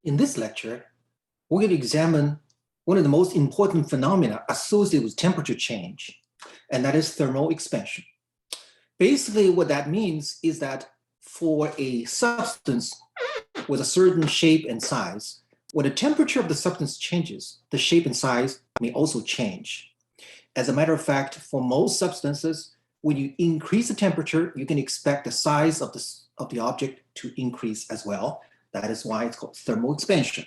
In this lecture, we're going to examine one of the most important phenomena associated with temperature change, and that is thermal expansion. Basically, what that means is that for a substance with a certain shape and size, when the temperature of the substance changes, the shape and size may also change. As a matter of fact, for most substances, when you increase the temperature, you can expect the size of the object to increase as well. That is why it's called thermal expansion.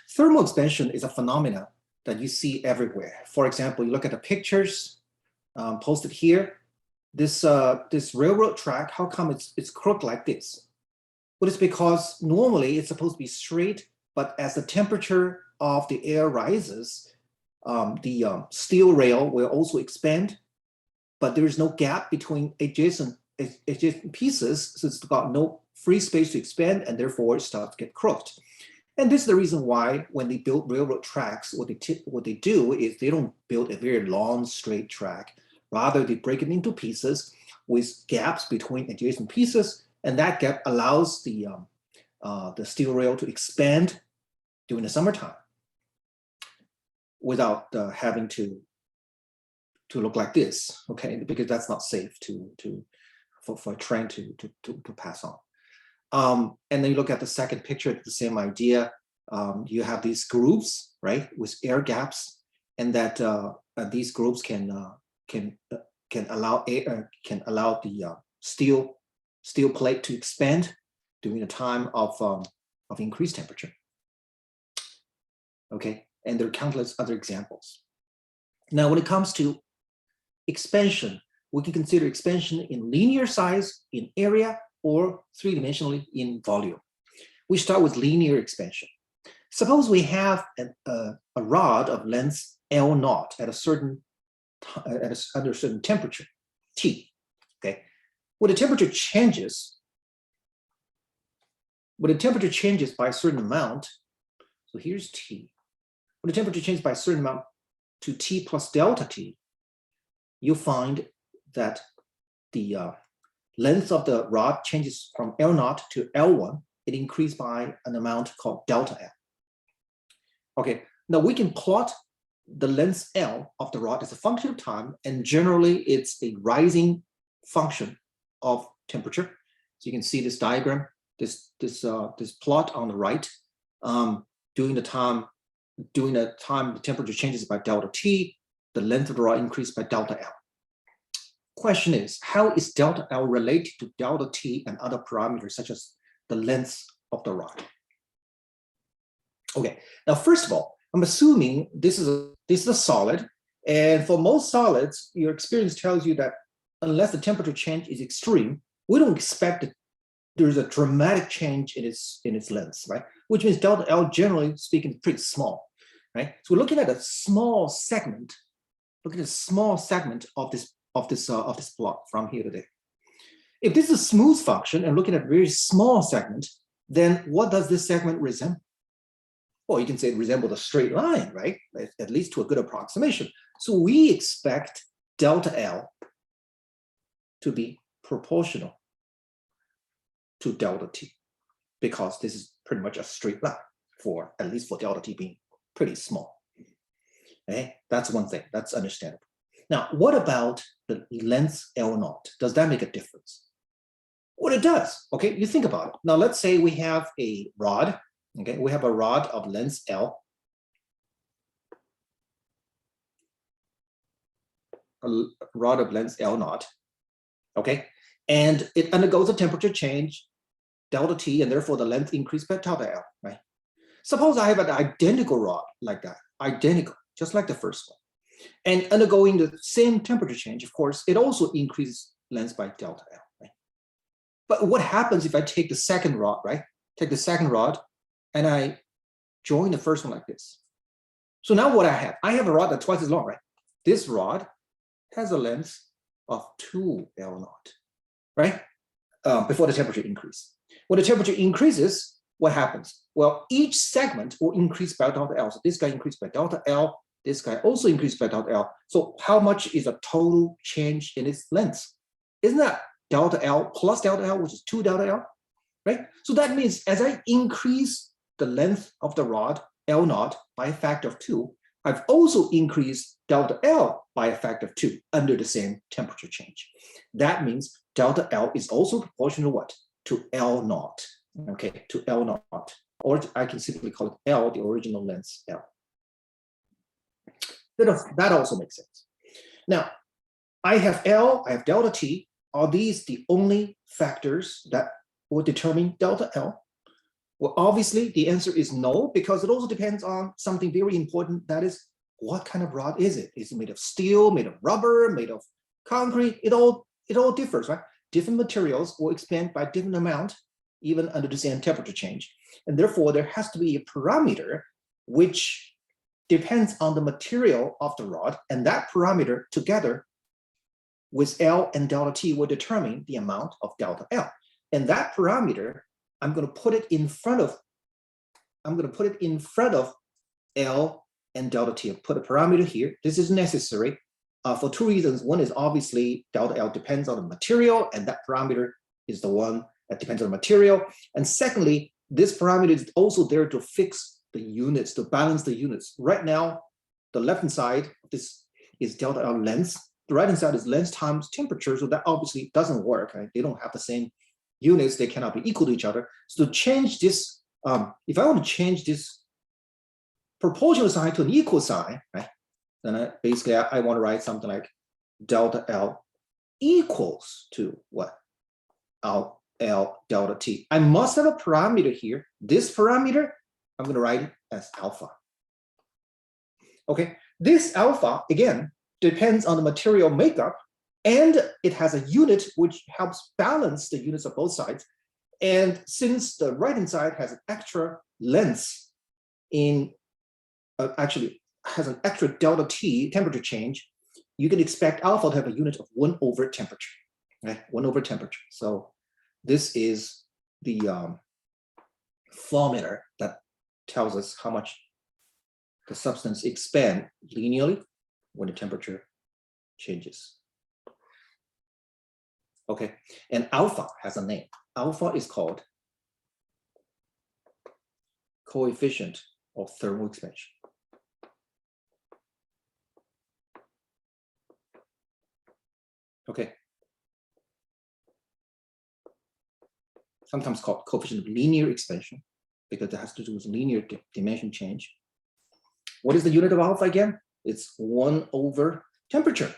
Thermal expansion is a phenomena that you see everywhere. For example, you look at the pictures posted here. This railroad track, how come it's crooked like this? Well, it's because normally it's supposed to be straight, but as the temperature of the air rises, the steel rail will also expand, but there is no gap between adjacent pieces, so it's got no free space to expand, and therefore it starts to get crooked. And this is the reason why when they build railroad tracks, what they do is they don't build a very long straight track. Rather, they break it into pieces with gaps between adjacent pieces, and that gap allows the steel rail to expand during the summertime without having to look like this, okay? Because that's not safe for a train to pass on. And then you look at the second picture, the same idea. You have these grooves, right, with air gaps, and that these grooves can allow the steel plate to expand during the time of increased temperature. Okay, and there are countless other examples. Now, when it comes to expansion, we can consider expansion in linear size, in area, or three-dimensionally in volume. We start with linear expansion. Suppose we have a rod of length L0 at a certain under a certain temperature, T. Okay, when the temperature changes, by a certain amount, so here's T. When the temperature changes by a certain amount to T plus delta T, you'll find that the length of the rod changes from L0 to L1. It increased by an amount called delta L. Okay, now we can plot the length L of the rod as a function of time, and generally it's a rising function of temperature. So you can see this diagram, this plot on the right. During the time the temperature changes by delta T, the length of the rod increased by delta L. Question is, how is delta L related to delta T and other parameters such as the length of the rod? Okay, now first of all, I'm assuming this is a solid, and for most solids, your experience tells you that unless the temperature change is extreme, we don't expect that there's a dramatic change in its length, right? Which means delta L, generally speaking, is pretty small, right? So we're looking at a small segment. Look at a small segment of this plot from here to there. If this is a smooth function and looking at a very small segment, then what does this segment resemble? Well, you can say it resembles a straight line, right? At least to a good approximation. So we expect delta L to be proportional to delta T, because this is pretty much a straight line at least for delta T being pretty small. Okay, that's one thing, that's understandable. Now, what about the length L0? Does that make a difference? Well, it does. Okay, you think about it. Now, let's say we have a rod. Okay, we have a rod of length L. A rod of length L0. Okay, and it undergoes a temperature change, delta T, and therefore the length increased by delta L, right? Suppose I have an identical rod like that, identical, just like the first one. And undergoing the same temperature change, of course, it also increases length by delta L, right? But what happens if I take the second rod, right? Take the second rod and I join the first one like this. So now what I have a rod that's twice as long, right? This rod has a length of 2 L0, right? Before the temperature increase. When the temperature increases, what happens? Well, each segment will increase by delta L. So this guy increased by delta L. This guy also increased by delta L. So how much is a total change in its length? Isn't that delta L plus delta L, which is 2 delta L, right? So that means as I increase the length of the rod, L naught, by a factor of 2, I've also increased delta L by a factor of 2 under the same temperature change. That means delta L is also proportional to what? To L naught, okay, to L naught. Or I can simply call it L, the original length L. That also makes sense. Now, I have L, I have delta T. Are these the only factors that will determine delta L? Well, obviously, the answer is no, because it also depends on something very important. That is, what kind of rod is it? Is it made of steel, made of rubber, made of concrete? It all differs, right? Different materials will expand by different amount, even under the same temperature change. And therefore, there has to be a parameter which depends on the material of the rod, and that parameter together with L and delta T will determine the amount of delta L. And that parameter, I'm going to put it in front of L and delta T. I'll put a parameter here. This is necessary for two reasons. One is obviously delta L depends on the material, and that parameter is the one that depends on the material. And secondly, this parameter is also there to fix the units, to balance the units. Right now, the left-hand side of this is delta L length. The right-hand side is length times temperature, so that obviously doesn't work. Right? They don't have the same units, they cannot be equal to each other. So to change this, if I want to change this proportional sign to an equal sign, right? Then I want to write something like delta L equals to what? L delta T. I must have a parameter here. This parameter, I'm going to write it as alpha. Okay, this alpha, again, depends on the material makeup, and it has a unit which helps balance the units of both sides. And since the right-hand side has an extra length in, actually has an extra delta T temperature change, you can expect alpha to have a unit of 1 over temperature, right? 1 over temperature. So this is the formula that tells us how much the substance expands linearly when the temperature changes. Okay, and alpha has a name. Alpha is called coefficient of thermal expansion. Okay. Sometimes called coefficient of linear expansion because it has to do with linear dimension change. What is the unit of alpha again? It's 1 over temperature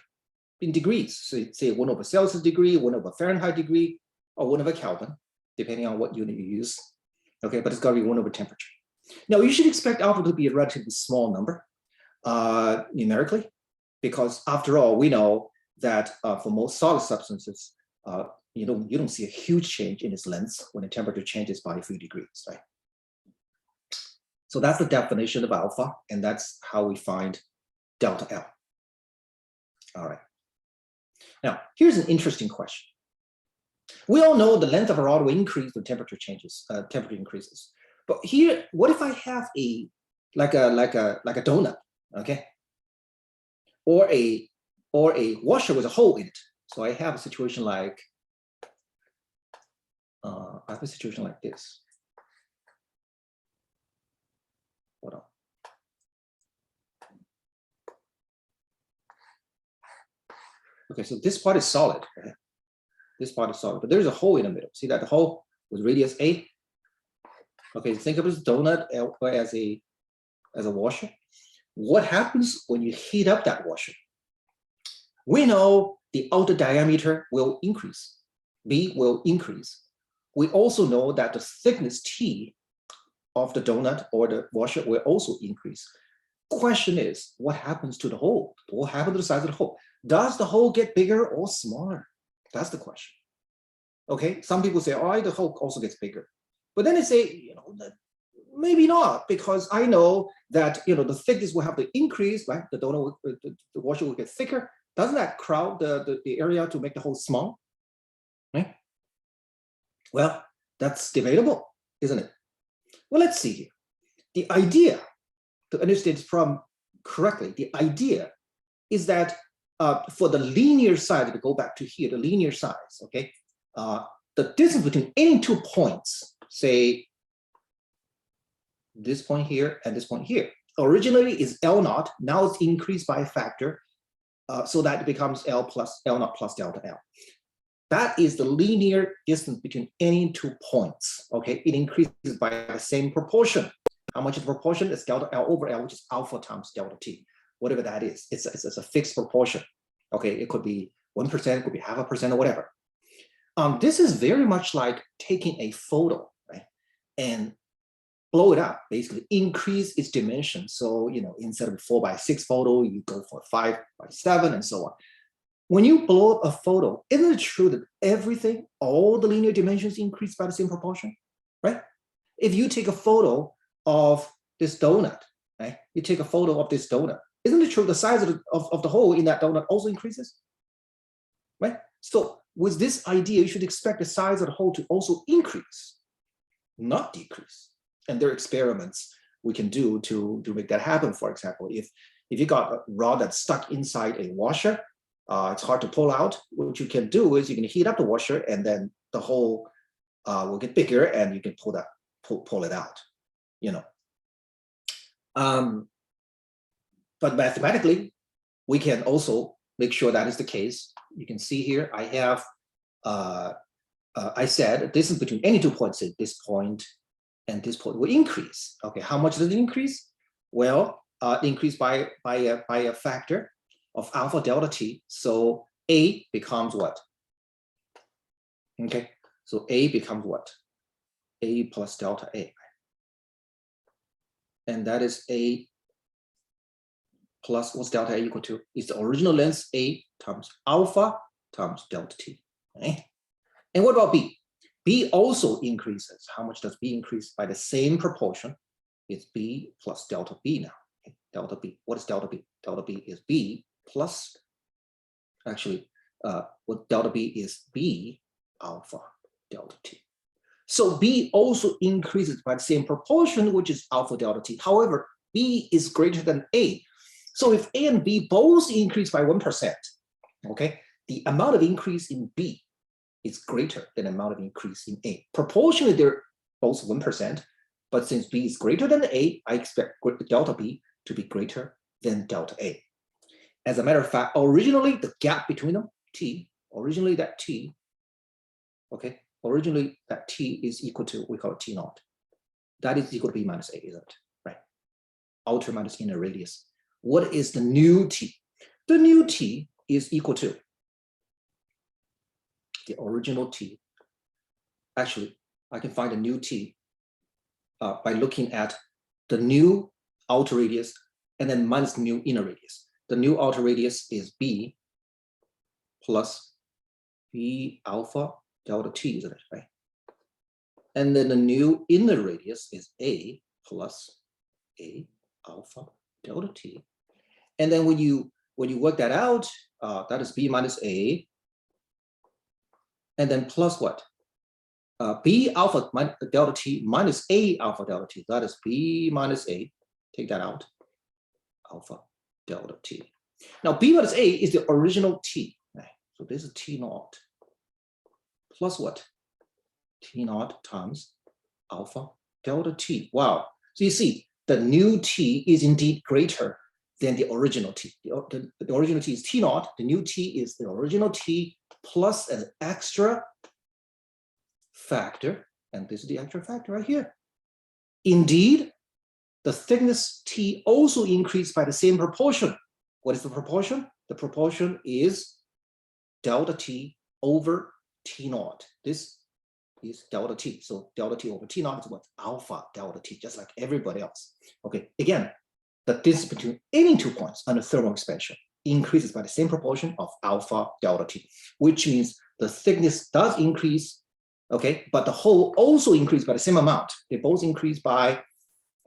in degrees. So say 1 over Celsius degree, 1 over Fahrenheit degree, or 1 over Kelvin, depending on what unit you use. Okay, but it's got to be 1 over temperature. Now, you should expect alpha to be a relatively small number numerically, because after all, we know that for most solid substances, you don't see a huge change in its length when the temperature changes by a few degrees, right? So that's the definition of alpha, and that's how we find delta L. All right. Now, here's an interesting question. We all know the length of a rod will increase when temperature changes, temperature increases. But here, what if I have a like a donut, okay, or a washer with a hole in it? So I have a situation like this. Hold on. Okay, so this part is solid. Right? This part is solid, but there's a hole in the middle. See that the hole with radius 8? Okay, think of this donut as a washer. What happens when you heat up that washer? We know the outer diameter will increase. B will increase. We also know that the thickness T of the donut or the washer will also increase. Question is, what happens to the hole? What happens to the size of the hole? Does the hole get bigger or smaller? That's the question. Okay, some people say, oh, the hole also gets bigger. But then they say, maybe not, because I know that the thickness will have to increase, right? The donut, the washer will get thicker. Doesn't that crowd the area to make the hole small? Right? Well, that's debatable, isn't it? Well, let's see here. The idea, to understand this problem correctly, the idea is that for the linear size, to go back to here, the linear size, okay, the distance between any 2 points, say this point here, and this point here. Originally is L naught, now it's increased by a factor, so that it becomes L naught plus delta L. That is the linear distance between any 2 points, okay? It increases by the same proportion. How much is the proportion? It's delta L over L, which is alpha times delta T, whatever that is. It's a fixed proportion, okay? It could be 1%, it could be 0.5% or whatever. This is very much like taking a photo, right? And blow it up, basically increase its dimension. So, instead of 4x6 photo, you go for 5x7 and so on. When you blow up a photo, isn't it true that everything, all the linear dimensions increase by the same proportion, right? If you take a photo of this donut, right? You take a photo of this donut, isn't it true the size of the hole in that donut also increases, right? So with this idea, you should expect the size of the hole to also increase, not decrease. And there are experiments we can do to make that happen. For example, if you got a rod that's stuck inside a washer, it's hard to pull out. What you can do is you can heat up the washer, and then the hole will get bigger, and you can pull it out. But mathematically, we can also make sure that is the case. You can see here, I have, I said this is between any 2 points. At this point and this point will increase. Okay, how much does it increase? Well, increase by a factor of alpha delta T. So A becomes what? Okay, so A becomes what? A plus delta A. And that is A plus, what's delta A equal to? It's the original length A times alpha times delta T. Okay? And what about B? B also increases. How much does B increase? By the same proportion. It's B plus delta B now. Okay? Delta B. What is delta B? Delta B is B plus, actually, what delta B is B alpha delta T. So B also increases by the same proportion, which is alpha delta T. However, B is greater than A. So if A and B both increase by 1%, okay, the amount of increase in B is greater than the amount of increase in A. Proportionally, they're both 1%, but since B is greater than A, I expect delta B to be greater than delta A. As a matter of fact, originally the gap between them, T, originally that T, okay, originally that T is equal to, we call it T naught. That is equal to B minus A, isn't it? Right? Outer minus inner radius. What is the new T? The new T is equal to the original T. Actually, I can find a new T by looking at the new outer radius and then minus the new inner radius. The new outer radius is B plus B alpha delta T, isn't it, right? And then the new inner radius is A plus A alpha delta T. And then when you work that out, that is B minus A, and then plus what? B alpha delta T minus A alpha delta T. That is B minus A. Take that out. Alpha delta T. Now B minus A is the original T. Right? So this is T naught plus what? T naught times alpha delta T. Wow. So you see, the new T is indeed greater than the original T. The original T is T naught. The new T is the original T plus an extra factor. And this is the extra factor right here. Indeed, the thickness T also increased by the same proportion. What is the proportion? The proportion is delta T over T naught. This is delta T. So delta T over T naught is what? Alpha delta T, just like everybody else. Okay, again, the distance between any 2 points under thermal expansion increases by the same proportion of alpha delta T, which means the thickness does increase, okay, but the hole also increased by the same amount. They both increase by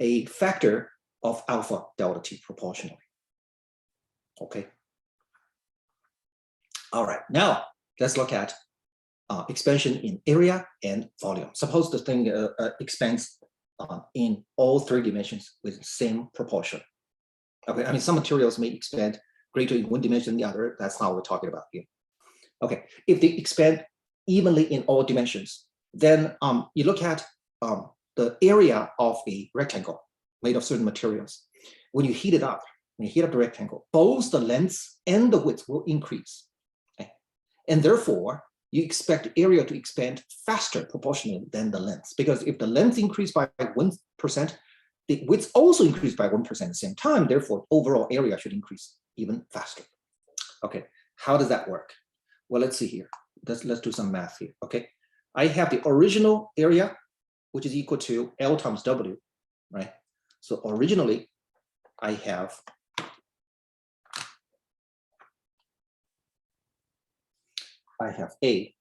a factor of alpha delta T proportionally. Okay. All right, now let's look at expansion in area and volume. Suppose the thing expands in all 3 dimensions with the same proportion. Okay, I mean, some materials may expand greater in 1 dimension than the other. That's not what we're talking about here. Okay, if they expand evenly in all dimensions, then you look at the area of a rectangle made of certain materials. When you heat it up, when you heat up the rectangle, both the length and the width will increase. Okay? And therefore, you expect the area to expand faster proportionally than the length. Because if the length increased by 1%, the width also increased by 1% at the same time. Therefore, overall area should increase even faster. Okay, how does that work? Well, let's see here. Let's do some math here. Okay, I have the original area, which is equal to L times W, right? So originally, I have A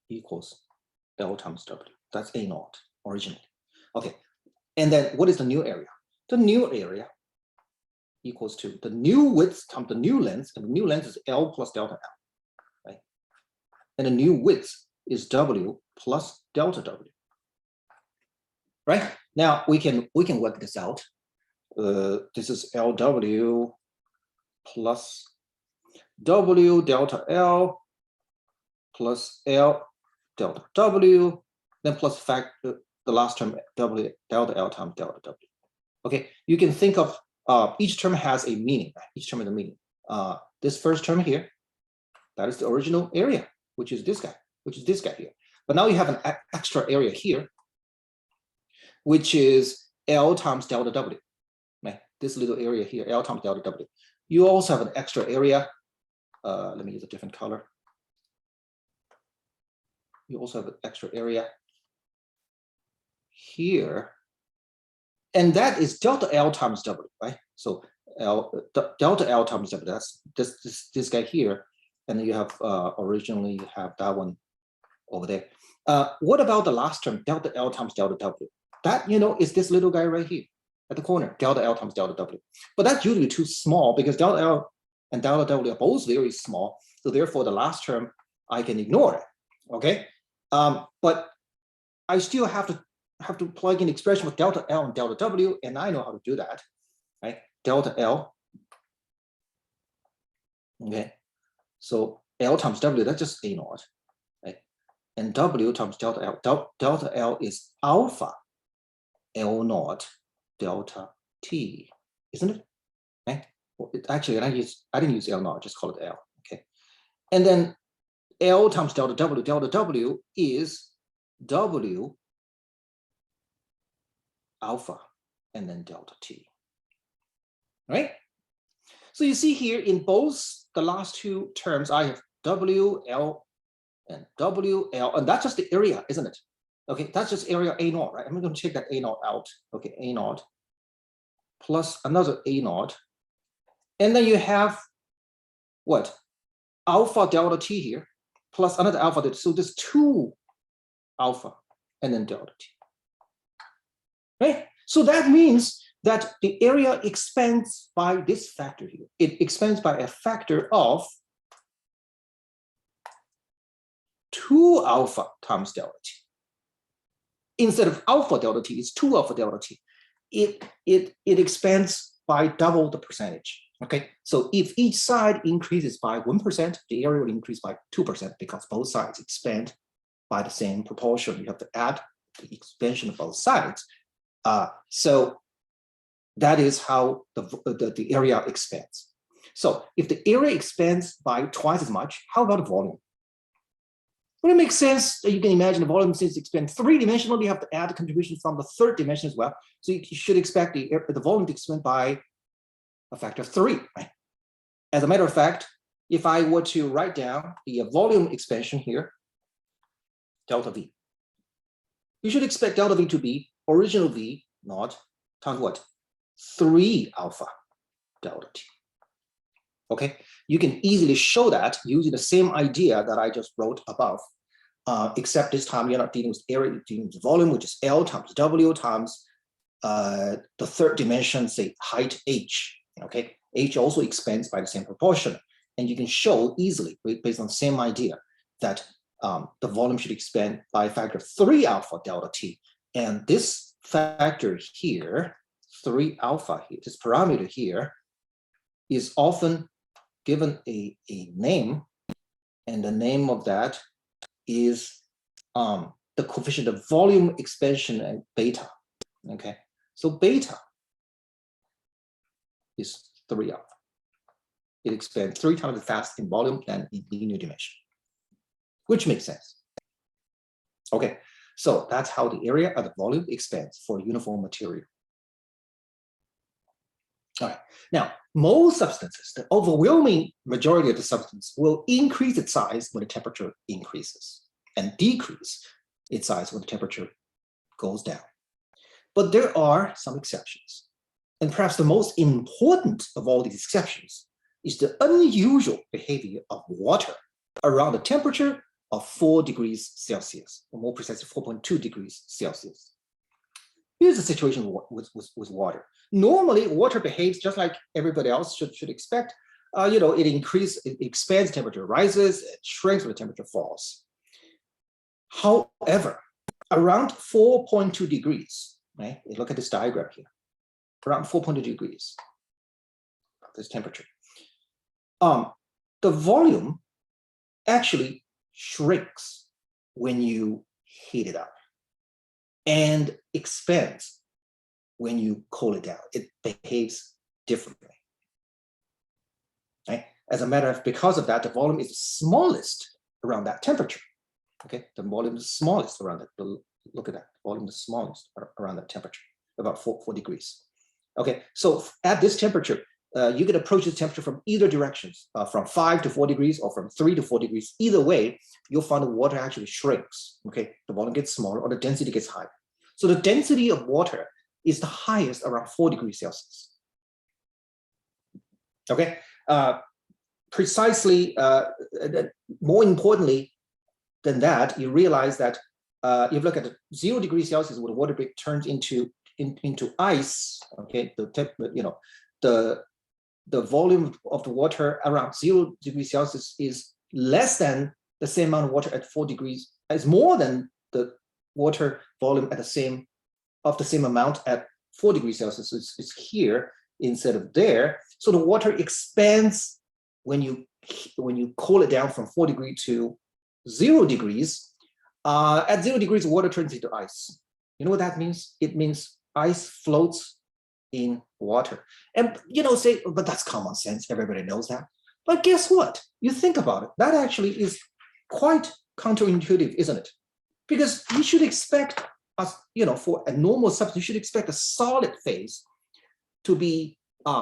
equals L times W. That's A naught originally. Okay, and then what is the new area? The new area equals to the new width times the new length, and the new length is L plus delta L, right? And the new width is W plus delta W, right? Now we can work this out. This is LW plus W delta L plus L delta W, then plus factor the last term W delta L times delta W. Okay, you can think of each term has a meaning. Right? Each term has a meaning. This first term here, that is the original area, which is this guy here. But now you have an extra area here, which is L times delta W. Right? This little area here, L times delta W. You also have an extra area. Let me use a different color. You also have an extra area here. And that is delta L times W, right? So delta L times W, that's this guy here. And then you have originally you have that one over there. What about the last term, delta L times delta W? That, is this little guy right here at the corner, delta L times delta W. But that's usually too small because delta L and delta W are both very small. So therefore the last term, I can ignore it, okay? But I still have to plug in expression with delta L and delta W, and I know how to do that, right? Delta L, okay? So L times W, that's just A naught, right? And W times delta L. Delta L is alpha L naught delta T, isn't it? Right? Well, actually, I didn't use L naught, just call it L, okay? And then L times delta W is W alpha and then delta T, right? So you see here in both the last two terms, I have W, L, and W, L, and that's just the area, isn't it? Okay, that's just area A naught, right? I'm going to take that A naught out. Okay, A naught plus another A naught. And then you have what? Alpha delta T here, plus another alpha delta. So there's two alpha and then delta T, right? So that means that the area expands by this factor here. It expands by a factor of 2 alpha times delta T. Instead of alpha delta T, it's 2 alpha delta T. It expands by double the percentage. Okay, so if each side increases by 1%, the area will increase by 2% because both sides expand by the same proportion. You have to add the expansion of both sides. So that is how the area expands. So if the area expands by twice as much, how about the volume? Well, it makes sense that you can imagine the volume, since it expands three-dimensionally, you have to add a contribution from the third dimension as well. So you should expect the volume to expand by a factor of 3, right? As a matter of fact, if I were to write down the volume expansion here, delta V, you should expect delta V to be original V naught times what? 3 alpha delta T. Okay, you can easily show that using the same idea that I just wrote above, except this time you're not dealing with area, you're dealing with volume, which is L times W times the third dimension, say height H. Okay, H also expands by the same proportion, and you can show easily based on the same idea that the volume should expand by a factor of 3 alpha delta T, and this factor here, 3 alpha here, this parameter here, is often given a name, and the name of that is the coefficient of volume expansion and beta. Okay, so beta is 3 alpha. It expands 3 times as fast in volume than in linear dimension, which makes sense. Okay, so that's how the area of the volume expands for a uniform material. All right, now most substances, the overwhelming majority of the substance will increase its size when the temperature increases and decrease its size when the temperature goes down. But there are some exceptions. And perhaps the most important of all these exceptions is the unusual behavior of water around a temperature of 4 degrees Celsius, or more precisely 4.2 degrees Celsius. Here's the situation with water. Normally, water behaves just like everybody else should expect. It expands, temperature rises, it shrinks when the temperature falls. However, around 4.2 degrees, right? Look at this diagram here. Around 4.2 degrees, this temperature. The volume actually shrinks when you heat it up and expands when you cool it down. It behaves differently. Right? As a matter of, because of that, the volume is smallest around that temperature. Okay, the volume is smallest around it. Look at that, the volume is smallest around that temperature, about 4 degrees. Okay, so at this temperature, you can approach this temperature from either directions, from 5 to 4 degrees or from 3 to 4 degrees. Either way, you'll find the water actually shrinks. Okay, the volume gets smaller or the density gets higher. So the density of water is the highest around 4 degrees Celsius. Okay, more importantly than that, you realize that if you look at 0 degrees Celsius, where the water turns into ice. Okay, the volume of the water around 0 degrees Celsius is less than the same amount of water at 4 degrees. It's more than the water volume at the same amount at 4 degrees Celsius. It's here instead of there. So the water expands when you cool it down from 4 degrees to 0 degrees. At 0 degrees, water turns into ice. You know what that means? It means ice floats in water. And say, but that's common sense. Everybody knows that. But guess what? You think about it. That actually is quite counterintuitive, isn't it? Because you should expect for a normal substance, you should expect a solid phase to be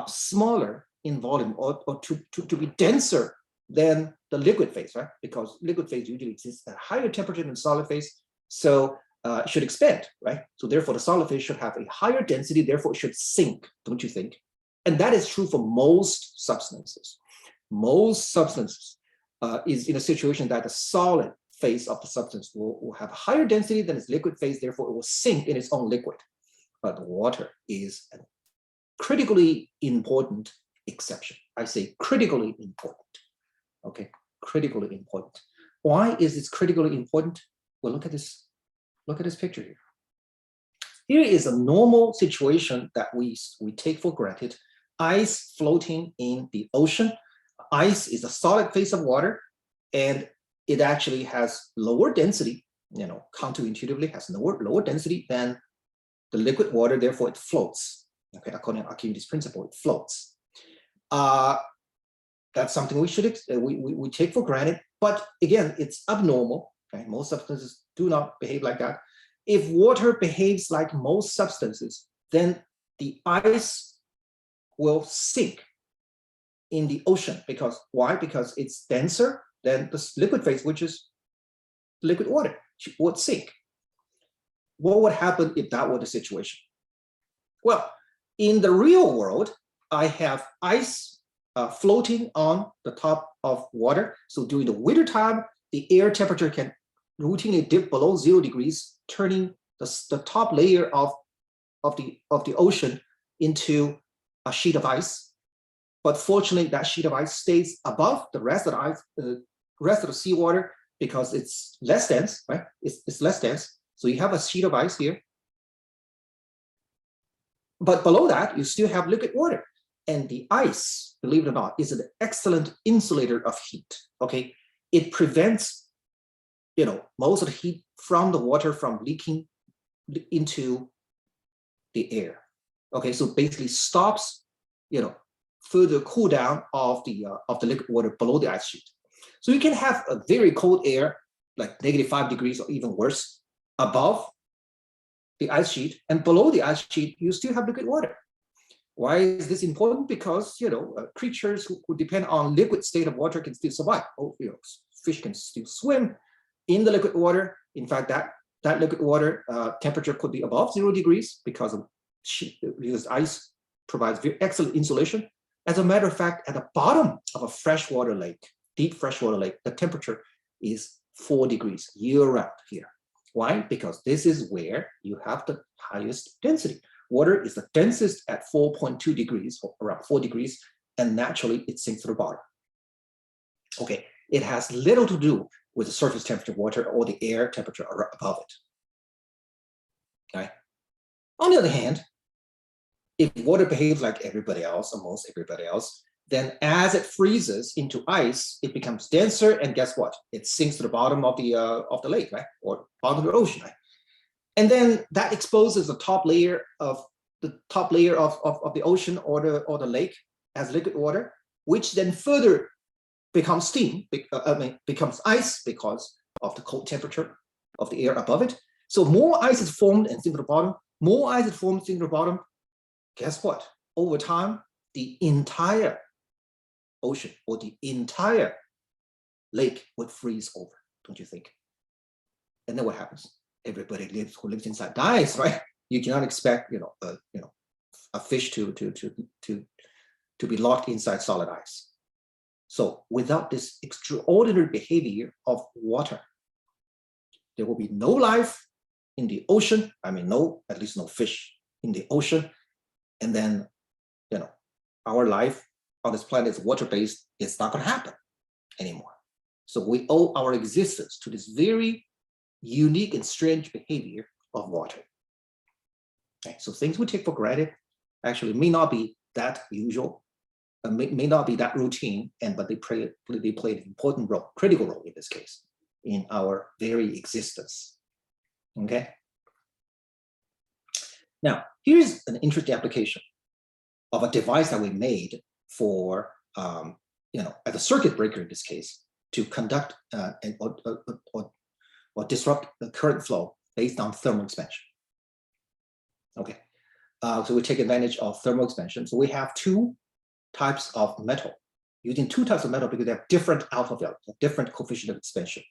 smaller in volume or to be denser than the liquid phase, right? Because liquid phase usually exists at a higher temperature than solid phase. So it should expand, right? So therefore, the solid phase should have a higher density, therefore it should sink, don't you think? And that is true for most substances. Most substances is in a situation that the solid phase of the substance will have a higher density than its liquid phase, therefore it will sink in its own liquid. But water is a critically important exception. I say critically important. Okay, critically important. Why is this critically important? Well, look at this picture here. Here is a normal situation that we take for granted. Ice floating in the ocean. Ice is a solid phase of water, and it actually has lower density, counterintuitively has lower density than the liquid water, therefore it floats. Okay, according to Archimedes' principle, it floats. That's something we take for granted, but again, it's abnormal. Right? Most substances do not behave like that. If water behaves like most substances, then the ice will sink in the ocean. Because why? Because it's denser than the liquid phase, which is liquid water, would sink. What would happen if that were the situation? Well, in the real world, I have ice floating on the top of water. So during the winter time, the air temperature can routinely dip below 0 degrees, turning the top layer of the ocean into a sheet of ice. But fortunately, that sheet of ice stays above the rest of the ice, rest of the seawater, because it's less dense, right? It's less dense. So you have a sheet of ice here. But below that, you still have liquid water. And the ice, believe it or not, is an excellent insulator of heat. Okay, it prevents most of the heat from the water from leaking into the air. Okay, so basically stops, further cool down of the liquid water below the ice sheet. So you can have a very cold air, like -5 degrees or even worse, above the ice sheet, and below the ice sheet, you still have liquid water. Why is this important? Because creatures who depend on liquid state of water can still survive. Fish can still swim in the liquid water. In fact, that liquid water temperature could be above 0 degrees because ice provides very excellent insulation. As a matter of fact, at the bottom of a freshwater lake, deep freshwater lake, the temperature is 4 degrees year-round here. Why? Because this is where you have the highest density. Water is the densest at 4.2 degrees, or around 4 degrees, and naturally it sinks to the bottom. Okay, it has little to do with the surface temperature of water or the air temperature above it. Okay. On the other hand, if water behaves like everybody else, or most everybody else, then as it freezes into ice, it becomes denser, and guess what? It sinks to the bottom of the lake, right? Or bottom of the ocean, right? And then that exposes the top layer of the ocean or the lake as liquid water, which then further becomes steam, becomes ice because of the cold temperature of the air above it. So more ice is formed and sinks to the bottom. More ice is formed, sinks to the bottom. Guess what? Over time, the entire ocean or the entire lake would freeze over, don't you think? And then what happens? Everybody who lives inside dies, right? You cannot expect, a fish to be locked inside solid ice. So without this extraordinary behavior of water, there will be no life in the ocean. At least no fish in the ocean. And then, our life on this planet is water-based. It's not going to happen anymore. So we owe our existence to this very unique and strange behavior of water. Okay, so things we take for granted actually may not be that usual, may not be that routine, but they play an important role, critical role in this case, in our very existence. Okay. Now, here's an interesting application of a device that we made for, as a circuit breaker in this case, to conduct or disrupt the current flow based on thermal expansion. Okay, so we take advantage of thermal expansion. So we have two types of metal, using two types of metal because they have different alpha values, different coefficient of expansion,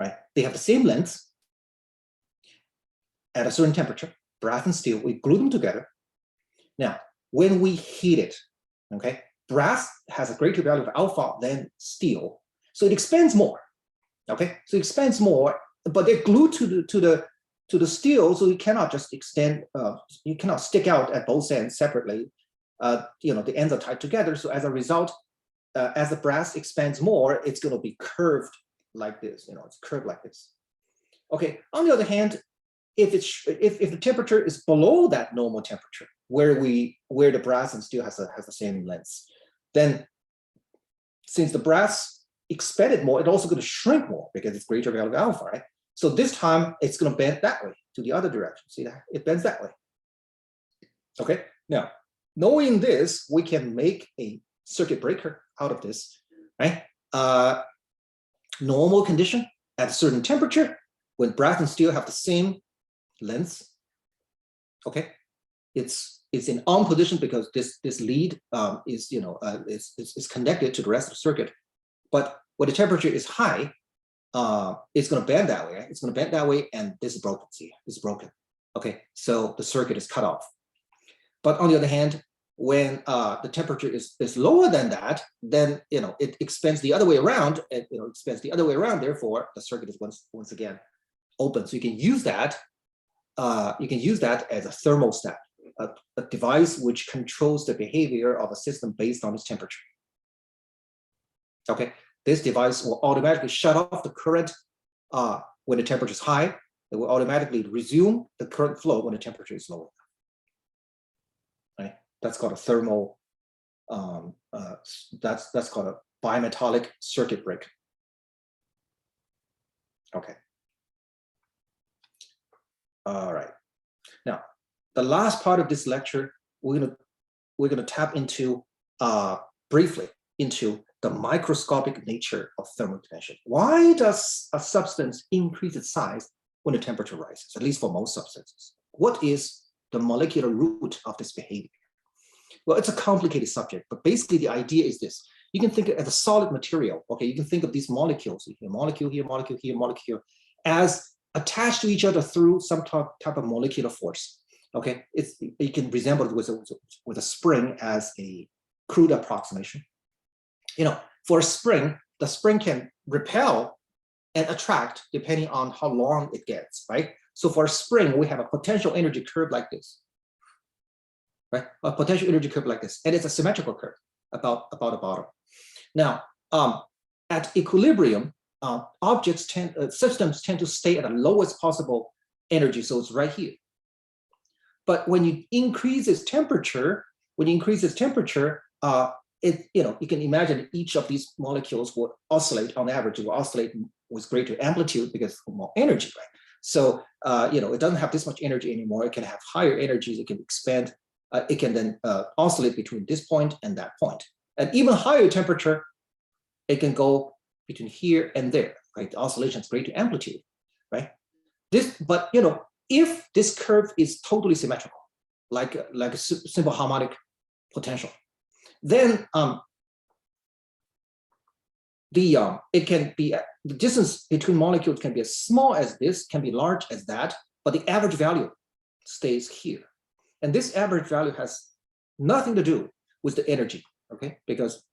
right? They have the same length at a certain temperature, brass and steel. We glue them together. Now, when we heat it, okay, brass has a greater value of alpha than steel, so it expands more. Okay, so it expands more, but they're glued to the steel, so you cannot just extend. You cannot stick out at both ends separately. The ends are tied together. So as a result, as the brass expands more, it's going to be curved like this. It's curved like this. Okay. On the other hand, if the temperature is below that normal temperature, where the brass and steel has the same length, then since the brass expanded more, it's also going to shrink more because it's greater value of alpha, right? So this time it's going to bend that way to the other direction. See that? It bends that way. Okay. Now, knowing this, we can make a circuit breaker out of this, right? Normal condition at a certain temperature, when brass and steel have the same length. Okay, it's in on position because this lead is connected to the rest of the circuit. But when the temperature is high, it's going to bend that way. Right? It's going to bend that way, and this is broken. See, this is broken. Okay, so the circuit is cut off. But on the other hand, when the temperature is lower than that, then it expands the other way around. And expands the other way around. Therefore, the circuit is once again open. So you can use that. You can use that as a thermostat, a device which controls the behavior of a system based on its temperature. Okay, this device will automatically shut off the current when the temperature is high. It will automatically resume the current flow when the temperature is lower. Right, that's called a thermal. That's called a bimetallic circuit breaker. Okay. All right. Now, the last part of this lecture, we're gonna tap into briefly into the microscopic nature of thermal expansion. Why does a substance increase its size when the temperature rises, at least for most substances? What is the molecular root of this behavior? Well, it's a complicated subject, but basically the idea is this. You can think of it as a solid material, okay? You can think of these molecules, here, molecule here, molecule here, molecule here, as attached to each other through some type of molecular force, okay? You can resemble it with a spring as a crude approximation. You know, for a spring, the spring can repel and attract depending on how long it gets, right? So for a spring, we have a potential energy curve like this, right? A potential energy curve like this, and it's a symmetrical curve about the bottom. Now, at equilibrium, systems tend to stay at the lowest possible energy, so it's right here. But when you increase its temperature, you can imagine each of these molecules will oscillate on average. It will oscillate with greater amplitude because more energy, right? So it doesn't have this much energy anymore. It can have higher energies. It can expand. It can then oscillate between this point and that point. At even higher temperature, it can go between here and there, right? The oscillation has greater amplitude, right? But if this curve is totally symmetrical, like a simple harmonic potential, then the distance between molecules can be as small as this, can be large as that, but the average value stays here. And this average value has nothing to do with the energy, okay? Because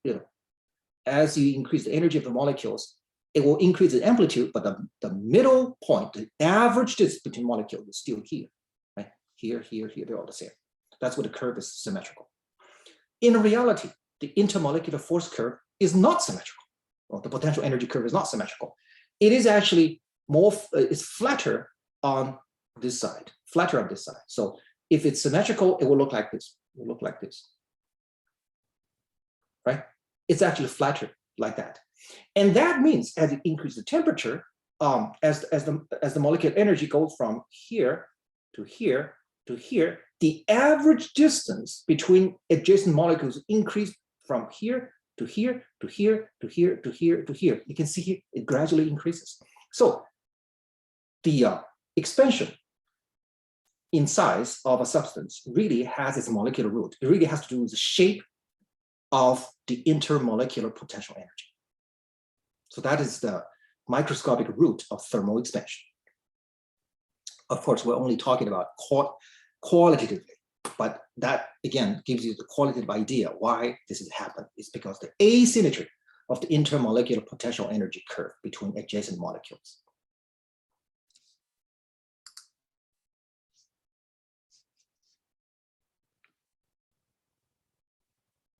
as you increase the energy of the molecules, it will increase the amplitude, but the middle point, the average distance between molecules is still here, right? Here, they're all the same. That's what the curve is symmetrical. In reality, the intermolecular force curve is not symmetrical. Well, the potential energy curve is not symmetrical. It is actually it's flatter on this side, flatter on this side. So if it's symmetrical, it will look like this. It will look like this, right? It's actually flatter like that. And that means as you increase the temperature, as the molecular energy goes from here to here to here, the average distance between adjacent molecules increase from here to here to here to here to here to here. You can see here it gradually increases. So the expansion in size of a substance really has its molecular root. It really has to do with the shape of the intermolecular potential energy. So that is the microscopic root of thermal expansion. Of course, we're only talking about qualitatively, but that again gives you the qualitative idea why this has happened. It's because the asymmetry of the intermolecular potential energy curve between adjacent molecules.